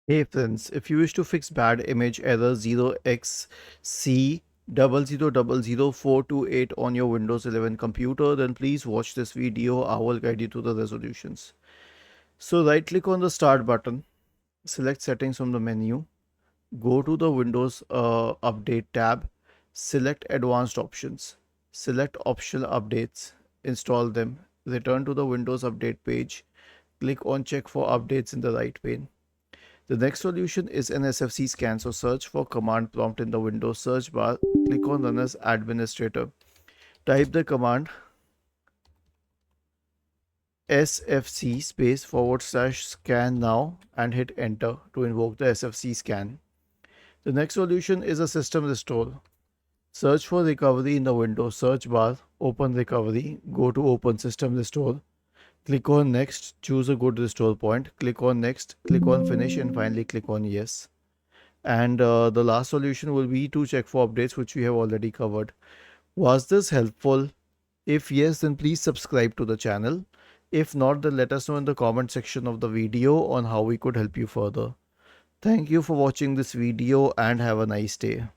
Hey friends, if you wish to fix bad image error 0xc0000428 on your Windows 11 computer, then please watch this video. I will guide you to the resolutions. So right click on the start button, select settings from the menu, go to the Windows update tab, select advanced options, select optional updates, install them, return to the Windows update page, click on check for updates in the right pane. The next solution is an SFC scan. So search for command prompt in the Windows search bar. Click on run as administrator. Type the command SFC space / scan now and hit enter to invoke the SFC scan. The next solution is a system restore. Search for recovery in the Windows search bar. Open recovery. Go to open system restore. Click on next. Choose a good restore point. Click on next. Click on finish and finally click on yes. And the last solution will be to check for updates, which we have already covered. Was this helpful? If yes, then please subscribe to the channel. If not, then let us know in the comment section of the video on how we could help you further. Thank you for watching this video and have a nice day.